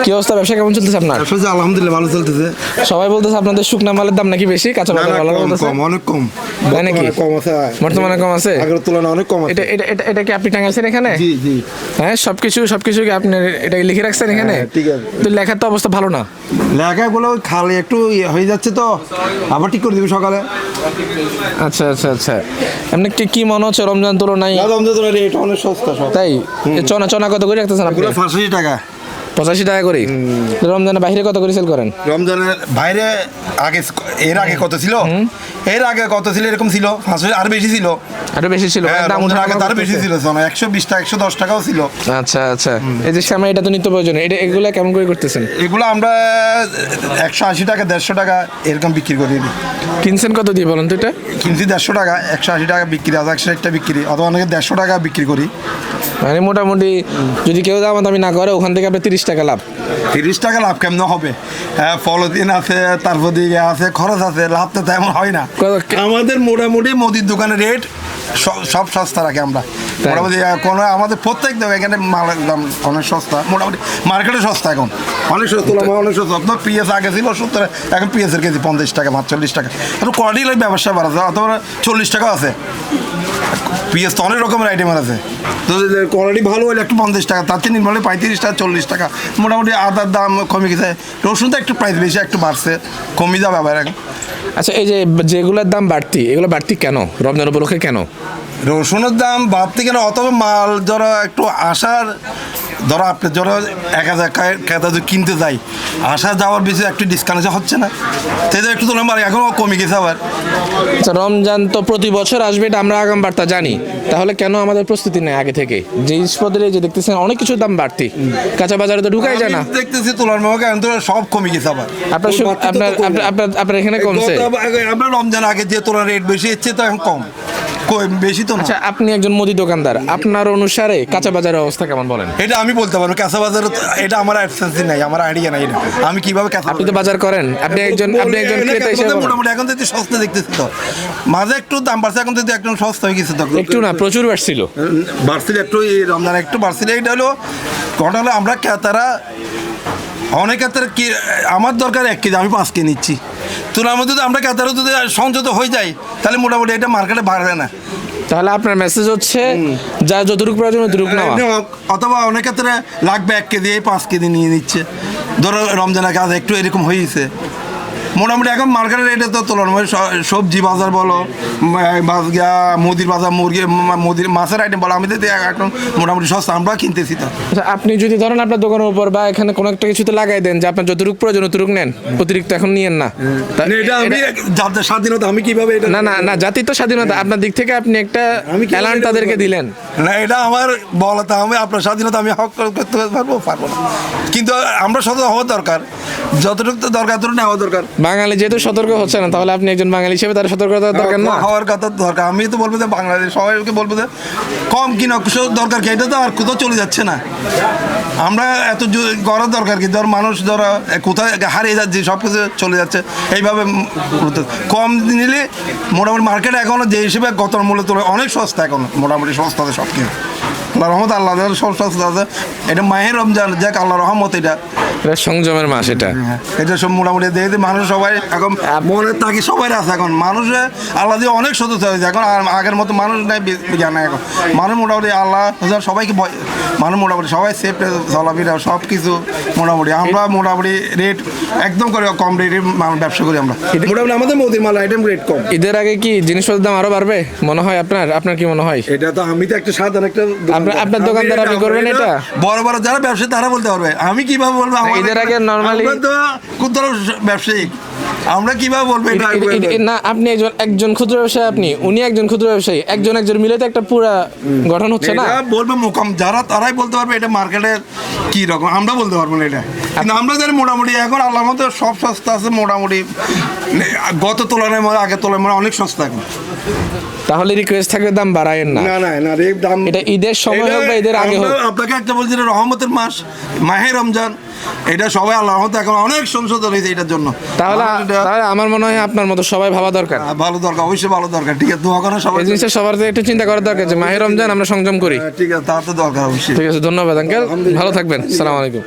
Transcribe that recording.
কি অবস্থা, ব্যবসা কেমন চলতেছে আপনার? ব্যবসা আলহামদুলিল্লাহ ভালো চলতেছে। সবাই বলতেছে আপনাদের শুকনা মালের দাম নাকি বেশি, কাঁচা মালের ভালো বলতেছে? কম, অনেক কম। তাই নাকি? কম আছে, বর্তমানে কম আছে, আগের তুলনায় অনেক কম আছে। এটা এটা এটা এটা কি আপনি টাঙাইছেন এখানে? জি জি, হ্যাঁ, সবকিছু কি আপনি এটা লিখে রাখছেন এখানে? হ্যাঁ, ঠিক আছে। তো লেখার তো অবস্থা ভালো না। লেখাগুলো খালি একটু হয়ে যাচ্ছে, তো আবার ঠিক করে দিবি সকালে। আচ্ছা আচ্ছা আচ্ছা, আপনি কি মনে হচ্ছে রমজান তুলনায়? রেট অনেক সস্তা সব। তাই চনা চনা কত করে রাখতেছেন আপনি? 85 টাকা। 85 টাকা করে। রমজানের বাইরে কত করে সেল করেন? রমজানের বাইরে এর আগে কত ছিল? এরকম ছিল 500, আর বেশি ছিল। আরো বেশি ছিল, দাম রমজানের আগে তার বেশি ছিল, 120 টাকা 110 টাকাও ছিল। আচ্ছা আচ্ছা, এই যে শ্যামা, এটা তো নিত্য প্রয়োজন, এগুলা কেমন করে করতেছেন? এগুলো আমরা 180 টাকা 150 টাকা এরকম বিক্রি করি। কিনছেন কত দিয়ে বলেন তো? এটা কিনছি 150 টাকা, 180 টাকা বিক্রি, 160 টাকা বিক্রি, অথবা অনেকে 150 টাকা বিক্রি করি। মানে মোটামুটি যদি কেউ দামাদামি না করে ওখান থেকে আপনার 30 টাকা লাভ। 30 টাকা লাভ কেমন হবে? হ্যাঁ, পলিথিন আছে, তারপর দিকে আছে, খরচ আছে, লাভ তো তেমন হয় না। আমাদের মোটামুটি মুদির দোকানের রেট সব সস্তা রাখি আমরা মোটামুটি। কোনো আমাদের প্রত্যেক দোকান এখানে মালের দাম অনেক সস্তা, মোটামুটি মার্কেটে সস্তা এখন অনেক সস্তা, অনেক সস্তা। আপনার পিএস আগে ছিল 70, এখন পিএসের কেজি 50 টাকা, 40 টাকা। এখন কোয়ালিটির ব্যবসা বাড়াচ্ছে, অথবা 40 টাকাও আছে। পিএস তো অনেক রকমের আইটেমের আছে, তো কোয়ালিটি ভালো হলে একটু 50 টাকা, তার চেয়ে নির্মলে 35 টাকা 40 টাকা। মোটামুটি আদার দাম কমে গেছে, রসুন তো একটু প্রাইস বেশি, একটু বাড়ছে, কমে যাবে আবার এখন। আচ্ছা, এই যে যেগুলোর দাম বাড়তি, এগুলো বাড়তি কেন রমজান উপলক্ষে? কেন রসুনের দাম বাড়তি কেন? অথবা মাল যারা একটু আসার, ধরো আপনি যারা 1000 ক্রেতা যদি কিনতে যাই, আসা যাওয়ার বেশি একটু ডিসকাউন্ট হচ্ছে না, তাদের একটু তুলনা মারি এখনও কমে গেছে আবার। আচ্ছা, রমজান তো প্রতি বছর আসবে, এটা আমরা আগাম বার্তা জানি, তাহলে কেন আমাদের প্রস্তুতি নেই আগে থেকে? জিনিসপত্রের যে দেখতেছেন অনেক কিছু দাম বাড়তি, কাঁচা বাজারে তো ঢুকাই যায় না। দেখতেছি তুলনার মধ্যে এখন তো সব কমে গেছে আবার। আপনার এখানে কমছে? আমরা রমজান আগে যে তুলনার রেট বেশি হচ্ছে, তো এখন কম বেশি তো না। আচ্ছা, আপনি একজন মুদি দোকানদার, আপনার অনুসারে কাঁচা বাজারের অবস্থা কেমন বলেন? এটা আমি বলতে পারবো, কাঁচা বাজার এটা আমার অ্যাবসেন্স নাই, আমার আইডিয়া নাই এটা আমি কিভাবে কাঁচা। আপনি তো বাজার করেন, আপনি একজন ক্রেতা হিসেবে মোটামুটি এখন যদি সস্তা দেখতেছি, তো মাঝে একটু দাম বাড়ছে, এখন যদি একদম সস্তা হয়ে গেছে। তো একটু না, প্রচুর বাড়ছিল একটু রমজান একটু বাড়ছিল। এইটা হলো ঘটনা হলো আমরা ক্রেতারা অনেক ক্ষেত্রে কি আমার দরকার 1 কেজি, আমি 5 কেজি নিচ্ছি। তুলার মধ্যে আমরা ক্রেতারা যদি সংযত হয়ে যায়, তাহলে মোটামুটি এটা মার্কেটে বাড়বে না। তাহলে আপনার মেসেজ হচ্ছে যা যতটুকু প্রয়োজন ততটুকু নেওয়া, অথবা অনেক ক্ষেত্রে লাগবে 1 কেজি, 5 কেজি নিয়ে নিচ্ছে। ধরো রমজানের কাজ একটু এরকম হয়েছে, মোটামুটি এখন মার্কেটের রেটে তো তুলনামূলক সবজি বাজার বলো, মুদির বাজার, মুদির মাছের আইটেম বলো, আমি তো এখন মোটামুটি সস্তা আমরা কিনতেছি। তো আপনি যদি ধরেন আপনার দোকানের উপর বা এখানে কোনো একটা কিছুতে লাগাই দেন যে আপনার যতটুকু প্রয়োজন ততটুকু নেন, অতিরিক্ত এখন নিয়েন না। এটা আমি জাতির স্বাধীনতা, আমি কিভাবে এটা না জাতির তো স্বাধীনতা, আপনার দিক থেকে আপনি একটা অ্যালার্ম তাদেরকে দিলেন না, এটা আমার বলা, তা আমি আপনার স্বাধীনতা আমি হক করতে পারবো না, কিন্তু আমরা সতর্ক হওয়া দরকার, যতটুকু দরকার ততটুকু নেওয়া দরকার। বাঙালি যেহেতু সতর্ক হচ্ছে না, তাহলে আপনি একজন বাঙালি হিসেবে তার সতর্কতা দরকার না হওয়ার কথা দরকার। আমি তো বলবো যে বাংলাদেশ সবাইকে বলবো যে কম কিনা দরকার কি, এটা তো আর কোথাও চলে যাচ্ছে না। আমরা এত করার দরকার কি? ধর মানুষ ধরো কোথায় হারিয়ে যাচ্ছে, সব কিছু চলে যাচ্ছে, এইভাবে কম নিলে মোটামুটি মার্কেটে এখনো যে হিসেবে গতমূল্য তুলে অনেক সস্তা, এখন মোটামুটি সস্তা আছে সব কিছু। আল্লাহ রহমত, আল্লাহ সব সস্তা আছে। এটা মাহের রমজান, যাক আল্লাহ রহমত, এটা সংযমের মাস। এটা সব মোটামুটি দেখে মানুষ সবাই এখন মনে থাকি, সবাই আছে এখন মানুষে আল্লাহ দিয়ে অনেক সদস্য হয়েছে এখন, আর আগের মতো মানুষ নাই জানে এখন মানুষ মোটামুটি আল্লাহ সবাইকে মানুষ মোটামুটি সবাই সেফ চলাফেরা সব কিছু মোটামুটি। আমরা মোটামুটি রেট একদম করে কম রেটে ব্যবসা করি আমরা, মোটামুটি আমাদের মুদির মাল আইটেম রেট কম। ঈদের আগে কি জিনিসপত্রের দাম আরো বাড়বে মনে হয় আপনার কি মনে হয়? এটা তো আমি তো একটা সাধারণ একটা আপনার দোকানদার, আপনি করবেন এটা? বড় বড় যারা ব্যবসায়ী তারা বলতে পারবে, আমি কিভাবে বলবো? ঈদের আগে নরমালি ক্ষুদ্র ব্যবসায়ী, আমরা কিভাবে বলবো না? আপনি একজন ক্ষুদ্র ব্যবসায়ী, উনি একজন ক্ষুদ্র ব্যবসায়ী, একজন মিলে তো একটা পুরা গঠন হচ্ছে না। বলবে মোকাম যারা, তারাই বলতে পারবে এটা মার্কেটের কি রকম, আমরা বলতে পারবো না এটা। কিন্তু আমরা জানি মোটামুটি এখন আল্লাহর মতো সব সস্তা আছে মোটামুটি, গত তুলনায় আগের তুলনায় অনেক সস্তা এখন। তাহলে রিকোয়েস্ট থাকবে দাম বাড়ায়েন না। না দাম, এটা ঈদের সময় হোক বা ঈদের আগে হোক। আপনাকে একটা বলছি, রহমতের মাস মাহে রমজান, এটা সবাই আল্লাহর মতো এখন অনেক সংশোধন হয়েছে এটার জন্য। তাহলে আমার মনে হয় আপনার মতো সবাই ভাবা দরকার, ভালো দরকার, অবশ্যই ভালো দরকার। ঠিক আছে, দোয়া করেন সবাই, এই জিনিসটা সবার একটু চিন্তা করার দরকার যে মাহে রমজান আমরা সংযম করি। ঠিক আছে, তা তো দরকার অবশ্যই। ঠিক আছে, ধন্যবাদ আঙ্কেল, ভালো থাকবেন, আসসালামু আলাইকুম।